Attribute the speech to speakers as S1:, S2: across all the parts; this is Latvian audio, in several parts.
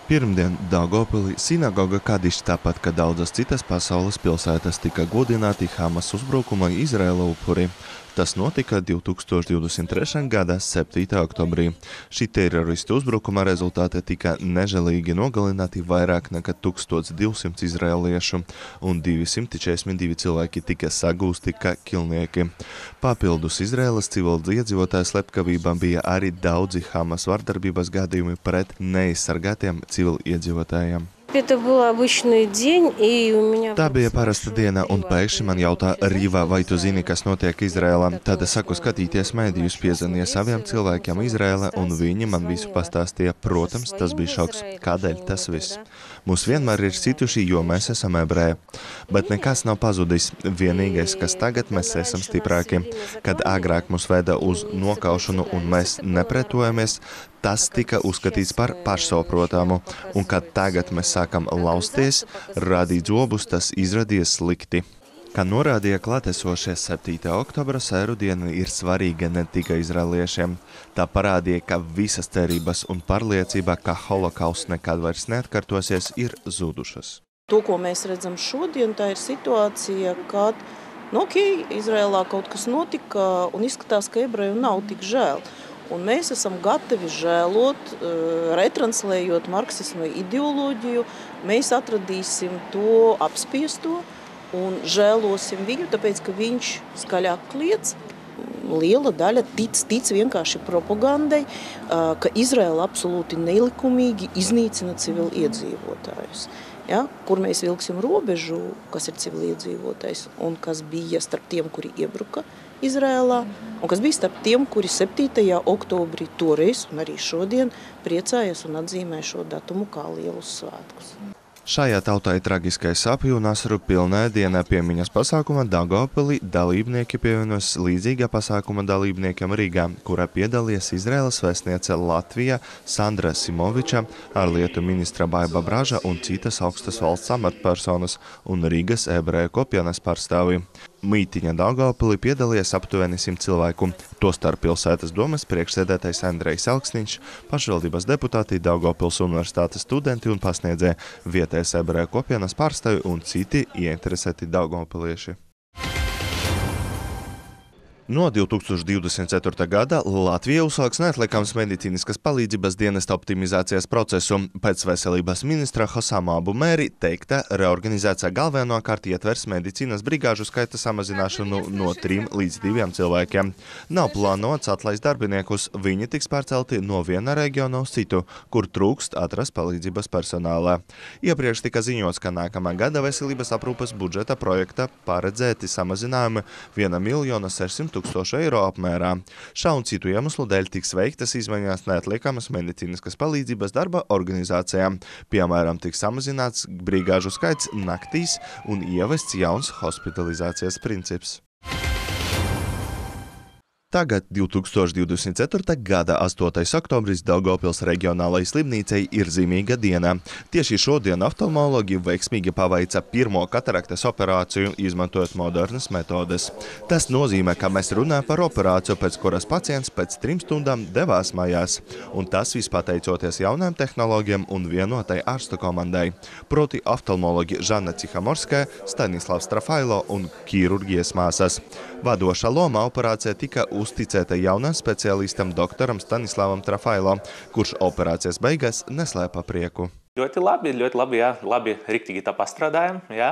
S1: Pirmdien Daugavpilī sinagoga Kadiš, tāpat kā daudzas citas pasaules pilsētas, tika godināti Hamas uzbrukuma Izraela upuri. Tas notika 2023. gada 7. oktobrī. Šī teroristu uzbrukuma rezultātā tika nežēlīgi nogalināti vairāk nekā 1200 izraeliešu, un 242 cilvēki tika sagūsti kā ķilnieki. Papildus Izraēlas civiliedzīvotāju slepkavībām bija arī daudzi Hamas vardarbības gadījumi pret neaizsargātiem civiliedzīvotājiem. Tā bija parasta diena, un pēkšņi man jautā: Rīva, vai tu zini, kas notiek Izrēlā? Tad es saku skatīties mēdījus, piezvanīju saviem cilvēkiem Izrēlā, un viņi man visu pastāstīja. Protams, tas bija šoks. Kādēļ tas viss? Mūs vienmēr ir situši, jo mēs esam ebreji. Bet nekas nav pazudis. Vienīgais, kas tagad mēs esam stiprāki. Kad agrāk mūs veda uz nokaušanu un mēs nepretojamies, tas tika uzskatīts par pašsaprotamu, un kad tagad mēs sākam lausties, radīt zobus, tas izrādījās slikti. Kā norādīja klātesošie, 7. oktobra sēru diena ir svarīga ne tikai izraeliešiem. Tā parādīja, ka visas cerības un pārliecība, ka holokausts nekad vairs neatkārtosies, ir zudušas.
S2: To, ko mēs redzam šodien, tā ir situācija, kad Izrēlā kaut kas notika un izskatās, ka ebreju nav tik žēl. Un mēs esam gatavi žēlot, retranslējot marksismu ideoloģiju, mēs atradīsim to apspiesto un žēlosim viņu, tāpēc, ka viņš skaļāk kliedz. Liela daļa tic vienkārši propagandai, ka Izraela absolūti nelikumīgi iznīcina civiliedzīvotājus. Ja, kur mēs vilksim robežu, kas ir civiliedzīvotājs un kas bija starp tiem, kuri iebruka Izrēlā, un kas bija starp tiem, kuri 7. oktobrī toreiz un arī šodien priecājas un atzīmē šo datumu kā lielus svētkus.
S1: Šajā tautai traģiskai sapju un asaru pilnā dienā piemiņas pasākuma Daugavpilī dalībnieki pievienojas līdzīga pasākuma dalībniekam Rīgā, kurā piedalījās Izraēlas vēstniece Latvijā Sandra Simoviča, ārlietu ministra Baiba Braža un citas augstas valsts amatpersonas un Rīgas ebreju kopienas pārstāvji. Mītiņa Daugavpilī piedalījās aptuveni 100 cilvēku, tostarp pilsētas domes priekšsēdētājs Andrejs Elksniņš, pašvaldības deputāti, Daugavpils universitātes studenti un pasniedzēji, vietējais ebreju kopienas pārstāvji un citi ieinteresēti daugavpilieši. No 2024. gada Latvija uzsāks neatliekams medicīniskas palīdzības dienesta optimizācijas procesu. Pēc veselības ministra Hosama Abu Mēri teikta, reorganizācija galvenokārt ietvers medicīnas brigāžu skaita samazināšanu no 3 līdz 2 cilvēkiem. Nav plānots atlaist darbiniekus, viņi tiks pārcelti no viena reģiona uz citu, kur trūkst atrast palīdzības personālā. Iepriekš tika ziņots, ka nākamā gada veselības aprūpes budžeta projekta paredzēti samazinājumi 1 600 000 eiro apmērā. Šā un citu iemeslu dēļ tiks veiktas izmaiņas neatliekamas medicīniskas palīdzības darba organizācijām. Piemēram, tiks samazināts brigāžu skaits naktīs un ievests jauns hospitalizācijas princips. Tagad 2024. gada 8. oktobris Daugavpils reģionālajai slimnīcai ir zīmīga diena. Tieši šodien oftalmologi veiksmīgi paveica pirmo kataraktas operāciju, izmantojot modernas metodes. Tas nozīmē, ka mēs runājam par operāciju, pēc kuras pacients pēc 3 stundām devās mājās. Un tas viss pateicoties jaunajām tehnoloģijām un vienotai ārstu komandai. Proti oftalmologi Žana Cihamorskaja, Stanislavs Trafailo un ķirurģijas māsas. Vadošā loma operācijā tika uzticēta jaunam speciālistam doktoram Stanislavam Trafailo, kurš operācijas beigās neslēpa prieku.
S3: Ļoti labi, jā. Labi, riktīgi tā pastrādājam, jā.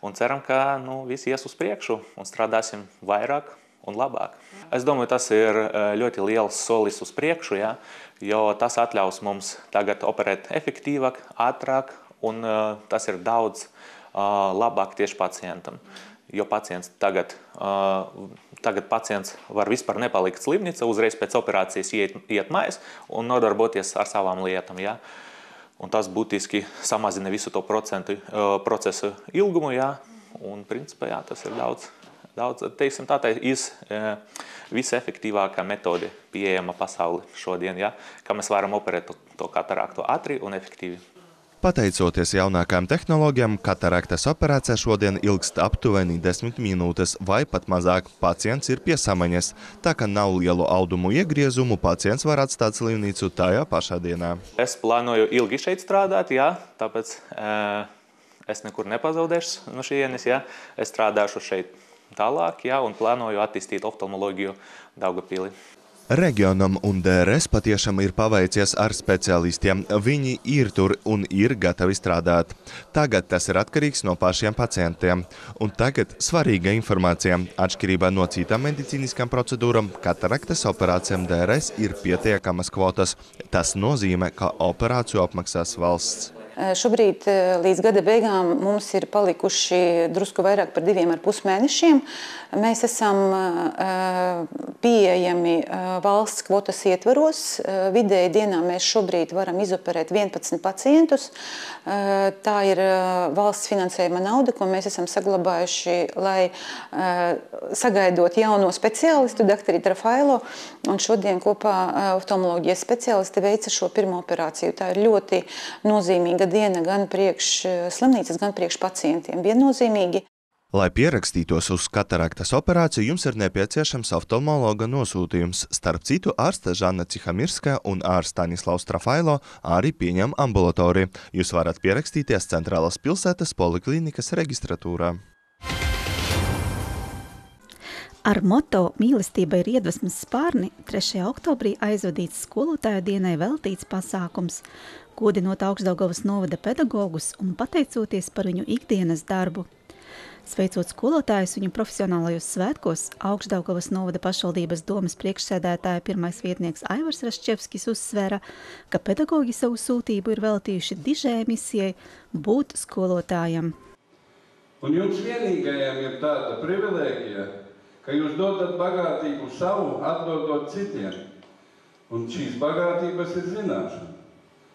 S3: Un ceram, ka viss ies uz priekšu un strādāsim vairāk un labāk. Es domāju, tas ir ļoti liels solis uz priekšu, jā, jo tas atļaus mums tagad operēt efektīvāk, ātrāk, un tas ir daudz labāk tieši pacientam. Jo pacients tagad pacients var vispār nepalikt slimnīcā, uzreiz pēc operācijas iet mājās un nodarboties ar savām lietām. Ja? Un tas būtiski samazina visu to procesu ilgumu, ja? Un principā jā, tas ir daudz teiksim, tā visefektīvākā metode pieejama pasauli šodien, ja? Kā mēs varam operēt to kataraktu ātri un efektīvi.
S1: Pateicoties jaunākajām tehnoloģijām, kataraktas operācija šodien ilgst aptuveni 10 minūtes vai pat mazāk. Pacients ir pie samaņas. Tā kā nav lielu audumu iegriezumu, pacients var atstāt slimnīcu tajā pašā dienā.
S3: Es plānoju ilgi šeit strādāt, jā, tāpēc es nekur nepazaudēšu no šienes, jā. Es strādāšu šeit tālāk, jā, un plānoju attīstīt oftalmoloģiju Daugavpilī.
S1: Reģionam un DRS patiešām ir paveicies ar speciālistiem. Viņi ir tur un ir gatavi strādāt. Tagad tas ir atkarīgs no pašiem pacientiem. Un tagad svarīga informācija. Atšķirībā no citām medicīniskām procedūram, kataraktas operācijām DRS ir pietiekamas kvotas. Tas nozīmē, ka operāciju apmaksās valsts.
S4: Šobrīd līdz gada beigām mums ir palikuši drusku vairāk par 2,5 mēnešiem. Mēs esam pieejami valsts kvotas ietvaros. Vidēji dienā mēs šobrīd varam izoperēt 11 pacientus. Tā ir valsts finansējuma nauda, ko mēs esam saglabājuši, lai sagaidot jauno speciālistu, doktori Trafailo. Un šodien kopā oftalmoloģijas speciālisti veica šo pirmo operāciju. Tā ir ļoti nozīmīga diena gan priekš slimnīcas, gan priekš pacientiem. Viennozīmīgi.
S1: Lai pierakstītos uz kataraktas operāciju, jums ir nepieciešams oftalmologa nosūtījums. Starp citu, ārste Žana Cihamirska un ārsts Stanislavs Trafailo arī pieņem ambulatoriju. Jūs varat pierakstīties Centrālās pilsētas poliklīnikas registratūrā.
S5: Ar moto "Mīlestība ir iedvesmas spārni" 3. oktobrī aizvadīts skolotāju dienai veltīts pasākums, godinot Augšdaugavas novada pedagogus un pateicoties par viņu ikdienas darbu. Sveicot skolotājus viņu profesionālajos svētkos, Augšdaugavas novada pašvaldības domes priekšsēdētāja pirmais vietnieks Aivars Raščevskis uzsvēra, ka pedagogi savu sūtību ir veltījuši dižai misijai būt skolotājam.
S6: Un jums vienīgajam ir tāda privilēģija, ka jūs dodat bagātību savu, atdodot citiem. Un šīs bagātības ir zināšana.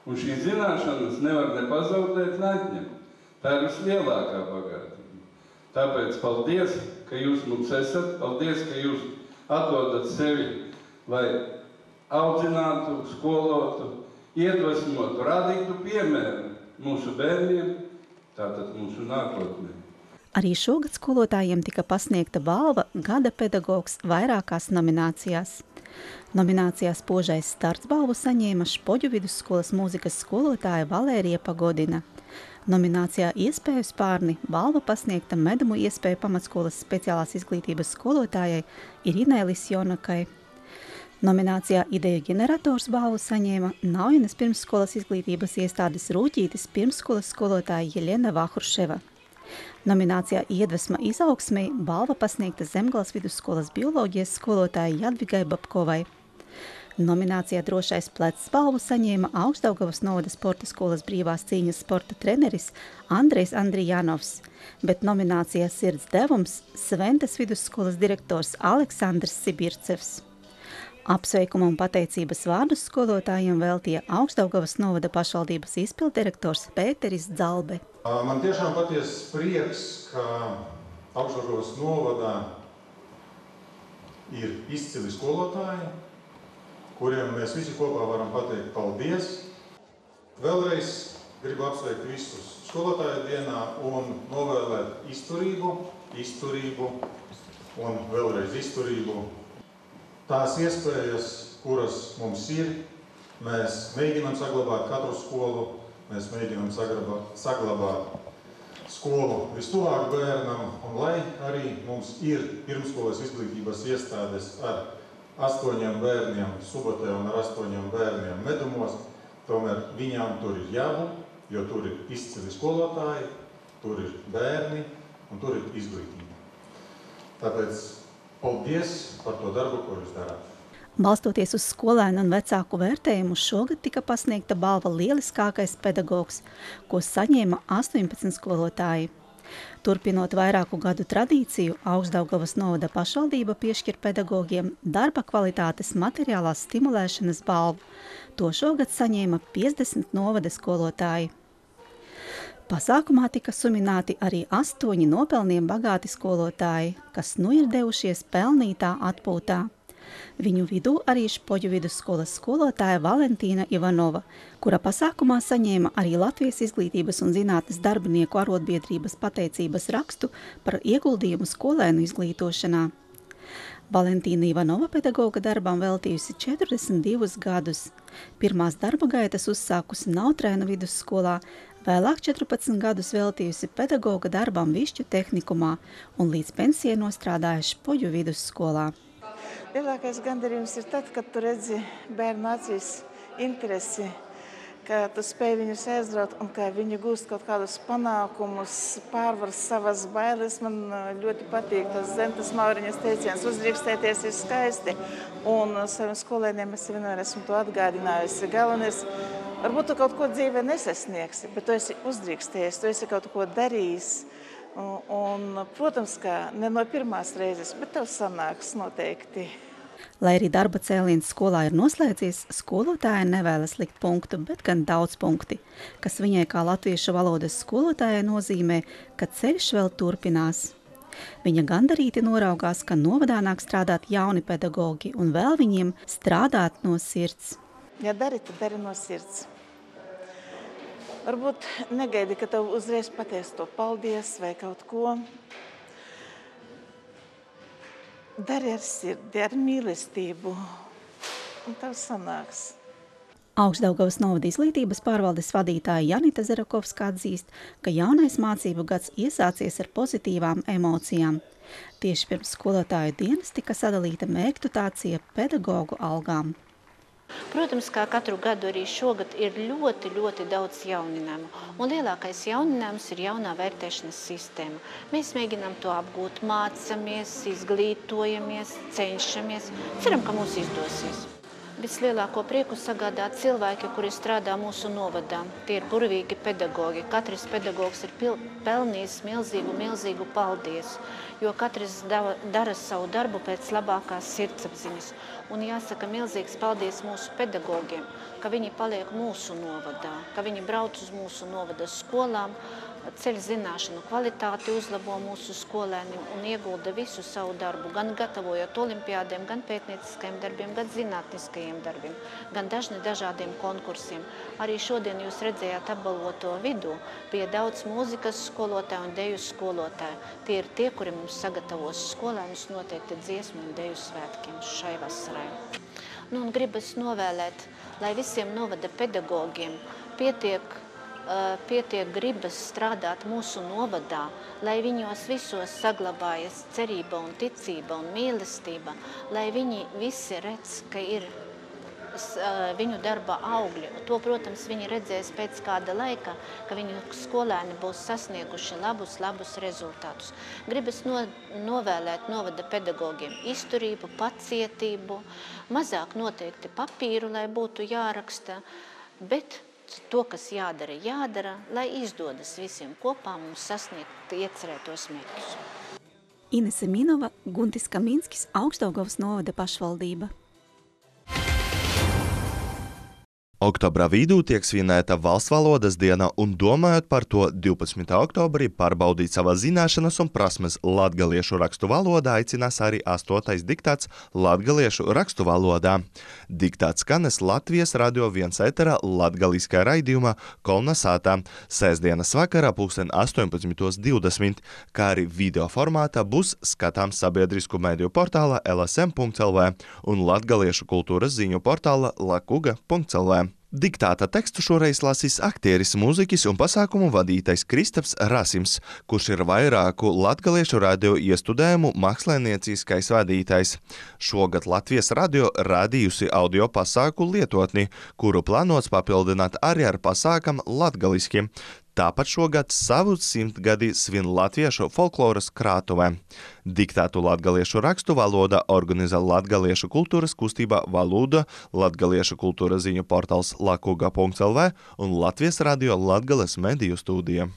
S6: Un šīs zināšanas nevar ne pazaudēt, ne atņemt. Tā ir vislielākā bagātība. Tāpēc paldies, ka jūs mums esat, paldies, ka jūs atdodat sevi, lai audzinātu, skolotu, iedvesmotu, rādītu piemēru mūsu bērniem, tātad mūsu nākotnē.
S5: Arī šogad skolotājiem tika pasniegta balva Gada pedagogs vairākās nominācijās. Nominācijā Spožais starts balvu saņēma Špoģu vidusskolas mūzikas skolotāja Valērija Pagodina. Nominācijā Iespēju spārni balva pasniegta Medumu iespēju pamatskolas speciālās izglītības skolotājai Irinai Lisjonakai. Nominācijā Ideju ģenerators balvu saņēma Naujenes pirmsskolas izglītības iestādes Rūķītis pirmsskolas skolotāja Jeļena Vahurševa. Nominācijā Iedvesma izaugsmei balva pasniegta Zemgales vidusskolas bioloģijas skolotāja Jadvigai Babkovai. Nominācijā Drošais plecs balvu saņēma Augšdaugavas novada sporta skolas brīvās cīņas sporta treneris Andrejs Andrijanovs, bet nominācijā Sirds devums Sventes vidusskolas direktors Aleksandrs Sibircevs. Apsveikumu un pateicības vārdus skolotājiem veltīja Augšdaugavas novada pašvaldības izpilddirektors Pēteris Dzalbe.
S7: Man tiešām paties prieks, ka Augšdaugavas novadā ir izcili skolotāji, kuriem mēs visi kopā varam pateikt paldies. Vēlreiz gribu apsveikt visus skolotāju dienā un novēlēt izturību un vēlreiz izturību. Tās iespējas, kuras mums ir, mēs mēģinām saglabāt katru skolu, mēs mēģinām saglabāt skolu vistuvāk bērnam, un lai arī mums ir pirmskolas izglītības iestādes ar 8 bērniem Subotē un ar 8 bērniem Medumos, tomēr viņām tur ir jābūt, jo tur ir izcili skolotāji, tur ir bērni un tur ir izglītība. Tāpēc paldies par to darbu, ko jūs darāt.
S5: Balstoties uz skolēnu un vecāku vērtējumu, šogad tika pasniegta balva Lieliskākais pedagogs, ko saņēma 18 skolotāji. Turpinot vairāku gadu tradīciju, Augšdaugavas novada pašvaldība piešķir pedagogiem darba kvalitātes materiālās stimulēšanas balvu. To šogad saņēma 50 novada skolotāji. Pasākumā tika sumināti arī 8 nopelniem bagāti skolotāji, kas nu ir devušies pelnītā atpūtā. Viņu vidū arī Špoģu vidusskolas skolotāja Valentīna Ivanova, kura pasākumā saņēma arī Latvijas izglītības un zinātnes darbinieku arotbiedrības pateicības rakstu par ieguldījumu skolēnu izglītošanā. Valentīna Ivanova pedagoga darbam veltījusi 42 gadus. Pirmās darba gaitas uzsākusi Nautrēna vidusskolā, vēlāk 14 gadus veltījusi pedagoga darbam Višķu tehnikumā un līdz pensijai nostrādāja Špoģu vidusskolā.
S8: Lielākais gandarījums ir tad, kad tu redzi bērnu acīs interesi, ka tu spēj viņus aizraut un ka viņi gūst kaut kādus panākumus, pārvar savas bailes. Man ļoti patīk tas Zentas Mauriņas teiciens, uzdrīkstēties ir skaisti. Un saviem skolēniem es vienmēr esmu to atgādinājusi. Galvenais, varbūt tu kaut ko dzīvē nesasniegsi, bet tu esi uzdrīkstējies, tu esi kaut ko darījis. Un, protams, ka ne no pirmās reizes, bet tev sanāks noteikti.
S5: Lai arī darba cēliens skolā ir noslēdzies, skolotāja nevēlas likt punktu, bet gan daudz punkti, kas viņai kā latviešu valodas skolotājai nozīmē, ka ceļš vēl turpinās. Viņa gandarīti noraugās, ka novadā nāk strādāt jauni pedagogi un vēl viņiem strādāt no sirds.
S8: Ja dari, tad dari no sirds. Varbūt negaidi, ka tev uzreiz pateiks to paldies vai kaut ko. Dari ar sirdi, ar mīlestību, un tev sanāks.
S5: Augšdaugavas novada izglītības pārvaldes vadītāja Janita Zerakovska atzīst, ka jaunais mācību gads iesācies ar pozitīvām emocijām. Tieši pirms skolotāju dienas tika sadalīta mērķdotācija pedagogu algām.
S9: Protams, kā katru gadu arī šogad ir ļoti, ļoti daudz jauninājumu. Un lielākais jauninājums ir jaunā vērtēšanas sistēma. Mēs mēģinām to apgūt, mācamies, izglītojamies, cenšamies. Ceram, ka mums izdosies. Vislielāko prieku sagādā cilvēki, kuri strādā mūsu novadā. Tie ir burvīgi pedagogi. Katrs pedagogs ir pelnījis milzīgu paldies, jo katrs dara savu darbu pēc labākās sirdsapziņas. Un jāsaka milzīgs paldies mūsu pedagogiem, ka viņi paliek mūsu novadā, ka viņi brauc uz mūsu novada skolām, ceļ zināšanu kvalitāti, uzlabo mūsu skolēniem un iegulda visu savu darbu, gan gatavojot olimpiādēm, gan pētnieciskajiem darbiem, gan zinātniskajiem darbiem, gan dažādiem konkursiem. Arī šodien jūs redzējāt apbalvoto vidū, bija daudz mūzikas skolotāju un deju skolotāju. Tie ir tie, kuri mums sagatavos skolēnus noteikti dziesmu un deju svētkiem šai vasarai. Un gribas novēlēt, lai visiem novada pedagogiem pietiek gribas strādāt mūsu novadā, lai viņos visos saglabājas cerība un ticība un mīlestība, lai viņi visi redz, ka ir viņu darba augļi. To, protams, viņi redzēs pēc kāda laika, ka viņu skolēni būs sasnieguši labus rezultātus. Gribas novēlēt novada pedagogiem izturību, pacietību, mazāk noteikti papīru, lai būtu jāraksta, bet to, kas jādara, lai izdodas visiem kopā mums sasniegt iecerētos mērķus.
S5: Inese Minova, Guntis Kaminskis, Augšdaugavas novada pašvaldība.
S1: Oktobrā vidū tiek svinēta valsts valodas diena un domājot par to 12. oktobrī pārbaudīt savas zināšanas un prasmes latgaliešu rakstu valodā aicinās arī 8. diktāts latgaliešu rakstu valodā. Diktāts skanes Latvijas Radio 1 eterā latgaliskajā raidījumā Kolna sātā, sēsdienas vakarā 18:20, kā arī video formātā būs skatāms sabiedrisku mediju portālā lsm.lv un latgaliešu kultūras ziņu portāla lakuga.lv. Diktāta tekstu šoreiz lasīs aktieris, mūziķis un pasākumu vadītais Kristaps Rasims, kurš ir vairāku latgaliešu radio iestudējumu mākslinieciskais vadītājs. Šogad Latvijas radio radījusi audio pasāku lietotni, kuru plānots papildināt arī ar pasākam latgaliski. Tāpat šogad savu 100 gadi svin latviešu folkloras krātuvē. Diktātu latgaliešu rakstu valodā organizē Latgaliešu kultūras kustība Valūda, Latgaliešu kultūras ziņu portāls lakuga.lv un Latvijas radio Latgales mediju studija.